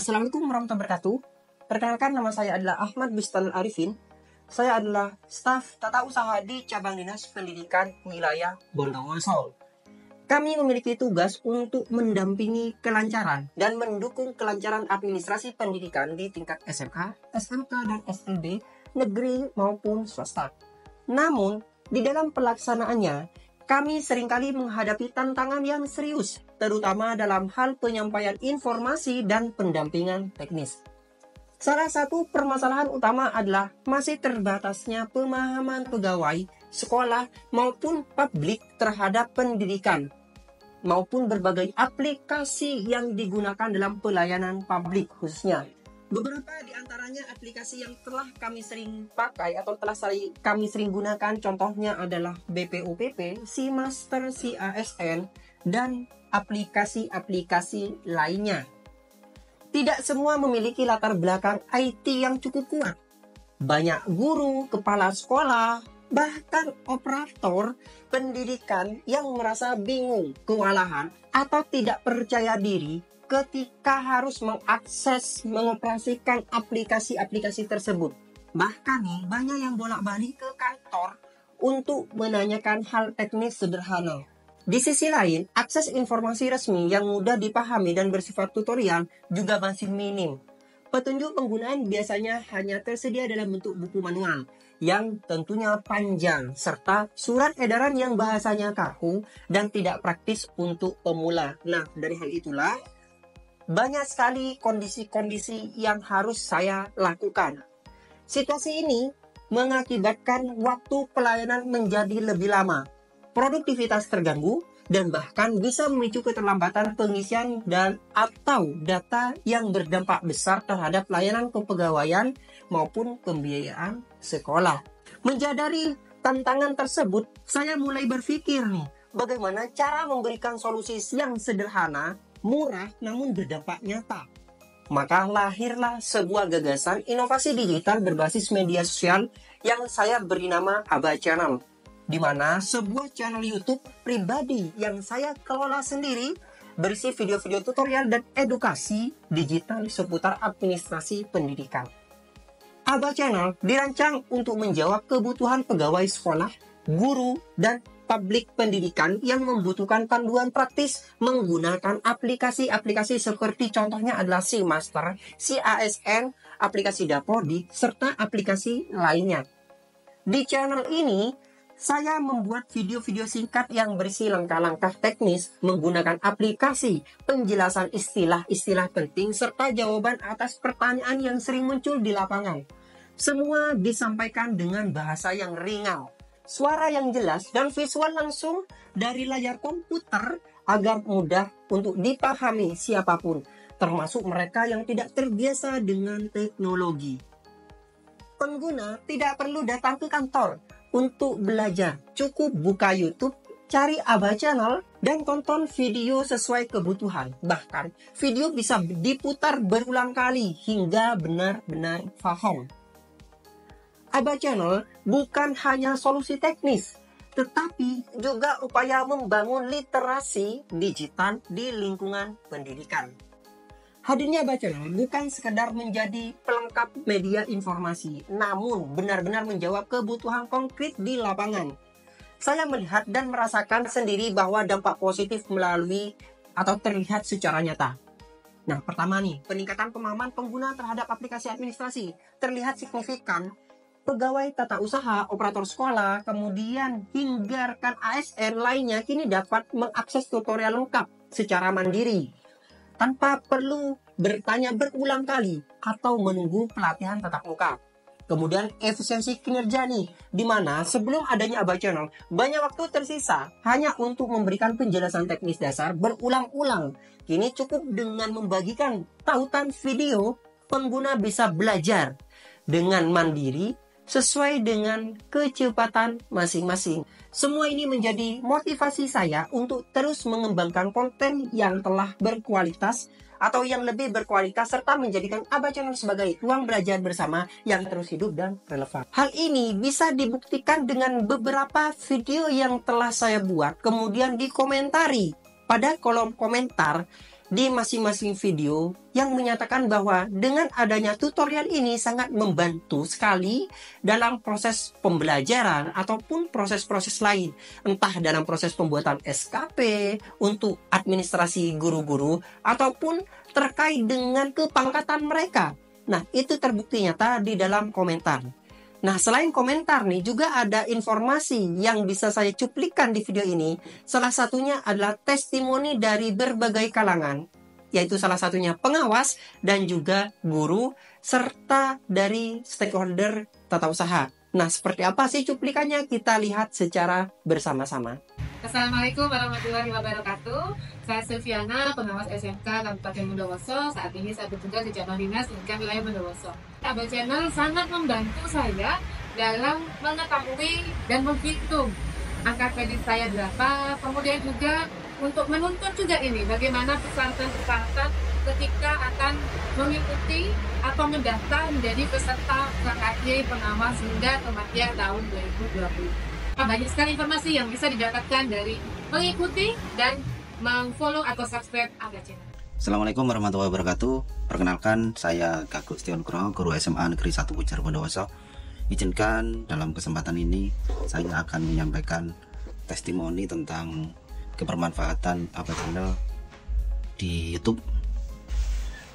Assalamualaikum warahmatullahi wabarakatuh. Perkenalkan, nama saya adalah Ahmad Bistan Arifin. Saya adalah staf tata usaha di Cabang Dinas Pendidikan Wilayah Bondowoso. Kami memiliki tugas untuk mendampingi kelancaran dan mendukung kelancaran administrasi pendidikan di tingkat SMK, SMK, dan SLB, negeri maupun swasta. Namun, di dalam pelaksanaannya, kami seringkali menghadapi tantangan yang serius, terutama dalam hal penyampaian informasi dan pendampingan teknis. Salah satu permasalahan utama adalah masih terbatasnya pemahaman pegawai, sekolah, maupun publik terhadap pendidikan, maupun berbagai aplikasi yang digunakan dalam pelayanan publik khususnya. Beberapa di antaranya aplikasi yang telah kami sering pakai atau kami sering gunakan, contohnya adalah BPUPP, SeaMaster, SeaASN, dan aplikasi-aplikasi lainnya. Tidak semua memiliki latar belakang IT yang cukup kuat. Banyak guru, kepala sekolah, bahkan operator pendidikan yang merasa bingung, kewalahan, atau tidak percaya diri ketika harus mengakses, mengoperasikan aplikasi-aplikasi tersebut. Bahkan nih, banyak yang bolak-balik ke kantor untuk menanyakan hal teknis sederhana. Di sisi lain, akses informasi resmi yang mudah dipahami dan bersifat tutorial juga masih minim. Petunjuk penggunaan biasanya hanya tersedia dalam bentuk buku manual yang tentunya panjang, serta surat edaran yang bahasanya kaku dan tidak praktis untuk pemula. Nah, dari hal itulah banyak sekali kondisi-kondisi yang harus saya lakukan. Situasi ini mengakibatkan waktu pelayanan menjadi lebih lama, produktivitas terganggu, dan bahkan bisa memicu keterlambatan pengisian dan atau data yang berdampak besar terhadap layanan kepegawaian maupun pembiayaan sekolah. Menjadari tantangan tersebut, saya mulai berpikir nih, bagaimana cara memberikan solusi yang sederhana, murah, namun berdampak nyata. Maka lahirlah sebuah gagasan inovasi digital berbasis media sosial yang saya beri nama Aba Channel, di mana sebuah channel YouTube pribadi yang saya kelola sendiri berisi video-video tutorial dan edukasi digital seputar administrasi pendidikan. Aba Channel dirancang untuk menjawab kebutuhan pegawai sekolah, guru, dan publik pendidikan yang membutuhkan panduan praktis menggunakan aplikasi-aplikasi seperti contohnya adalah SeaMaster, SeaASN, aplikasi Dapodi, serta aplikasi lainnya. Di channel ini, saya membuat video-video singkat yang berisi langkah-langkah teknis menggunakan aplikasi, penjelasan istilah-istilah penting, serta jawaban atas pertanyaan yang sering muncul di lapangan. Semua disampaikan dengan bahasa yang ringan, suara yang jelas, dan visual langsung dari layar komputer agar mudah untuk dipahami siapapun, termasuk mereka yang tidak terbiasa dengan teknologi. Pengguna tidak perlu datang ke kantor untuk belajar, cukup buka YouTube, cari Aba Channel, dan tonton video sesuai kebutuhan. Bahkan, video bisa diputar berulang kali hingga benar-benar paham. Aba Channel bukan hanya solusi teknis, tetapi juga upaya membangun literasi digital di lingkungan pendidikan. Hadirnya Aba Channel bukan sekedar menjadi pelengkap media informasi, namun benar-benar menjawab kebutuhan konkret di lapangan. Saya melihat dan merasakan sendiri bahwa dampak positif melalui atau terlihat secara nyata. Nah, pertama nih, peningkatan pemahaman pengguna terhadap aplikasi administrasi terlihat signifikan. Pegawai tata usaha, operator sekolah, kemudian hingga rekan ASN lainnya kini dapat mengakses tutorial lengkap secara mandiri tanpa perlu bertanya berulang kali atau menunggu pelatihan tatap muka. Kemudian efisiensi kinerja nih, di mana sebelum adanya Aba Channel, banyak waktu tersisa hanya untuk memberikan penjelasan teknis dasar berulang-ulang. Kini cukup dengan membagikan tautan video, pengguna bisa belajar dengan mandiri sesuai dengan kecepatan masing-masing. Semua ini menjadi motivasi saya untuk terus mengembangkan konten yang telah berkualitas atau yang lebih berkualitas, serta menjadikan Aba Channel sebagai ruang belajar bersama yang terus hidup dan relevan. Hal ini bisa dibuktikan dengan beberapa video yang telah saya buat kemudian dikomentari pada kolom komentar di masing-masing video yang menyatakan bahwa dengan adanya tutorial ini sangat membantu sekali dalam proses pembelajaran ataupun proses-proses lain, entah dalam proses pembuatan SKP untuk administrasi guru-guru ataupun terkait dengan kepangkatan mereka. Nah, itu terbukti nyata di dalam komentar. Nah, selain komentar nih, juga ada informasi yang bisa saya cuplikan di video ini. Salah satunya adalah testimoni dari berbagai kalangan, yaitu salah satunya pengawas dan juga guru, serta dari stakeholder tata usaha. Nah, seperti apa sih cuplikannya? Kita lihat secara bersama-sama. Assalamualaikum warahmatullahi wabarakatuh. Saya Silviana, pengawas SMK Kabupaten Bondowoso. Saat ini saya bertugas di cabang dinas pendidikan wilayah Bondowoso. Abah Channel sangat membantu saya dalam mengetahui dan menghitung angka kredit saya berapa. Kemudian juga untuk menuntut juga ini bagaimana persyaratan-persyaratan ketika akan mengikuti atau mendaftar menjadi peserta KKJ pengawas hingga kematian tahun 2020. Banyak sekali informasi yang bisa didapatkan dari mengikuti dan mengfollow atau subscribe Abah Channel. Assalamualaikum warahmatullahi wabarakatuh. Perkenalkan, saya Kak Gustion Nugroho, guru SMA Negeri 1 Pujar Bondowoso. Izinkan dalam kesempatan ini saya akan menyampaikan testimoni tentang kebermanfaatan Abah Channel di YouTube.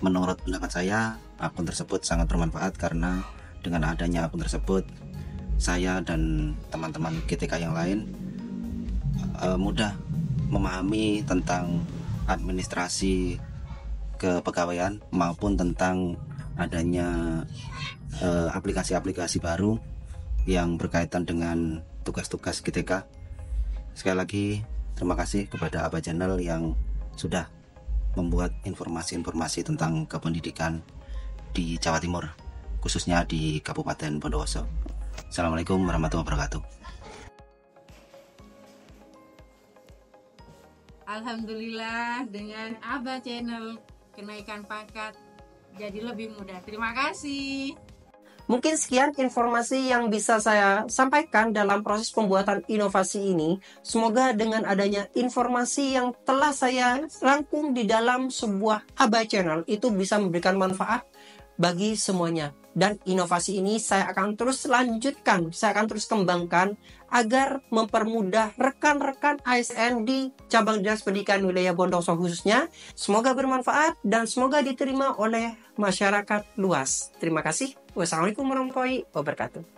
Menurut pendapat saya, akun tersebut sangat bermanfaat karena dengan adanya akun tersebut, saya dan teman-teman GTK yang lain mudah memahami tentang administrasi kepegawaian maupun tentang adanya aplikasi-aplikasi baru yang berkaitan dengan tugas-tugas GTK. Sekali lagi terima kasih kepada Abah Channel yang sudah membuat informasi-informasi tentang kependidikan di Jawa Timur, khususnya di Kabupaten Bondowoso. Assalamualaikum warahmatullahi wabarakatuh. Alhamdulillah, dengan Abah Channel kenaikan pangkat jadi lebih mudah. Terima kasih. Mungkin sekian informasi yang bisa saya sampaikan dalam proses pembuatan inovasi ini. Semoga dengan adanya informasi yang telah saya rangkum di dalam sebuah Abah Channel itu bisa memberikan manfaat bagi semuanya. Dan inovasi ini saya akan terus lanjutkan, saya akan terus kembangkan agar mempermudah rekan-rekan ASN di cabang dinas pendidikan wilayah Bondowoso khususnya. Semoga bermanfaat dan semoga diterima oleh masyarakat luas. Terima kasih. Wassalamualaikum warahmatullahi wabarakatuh.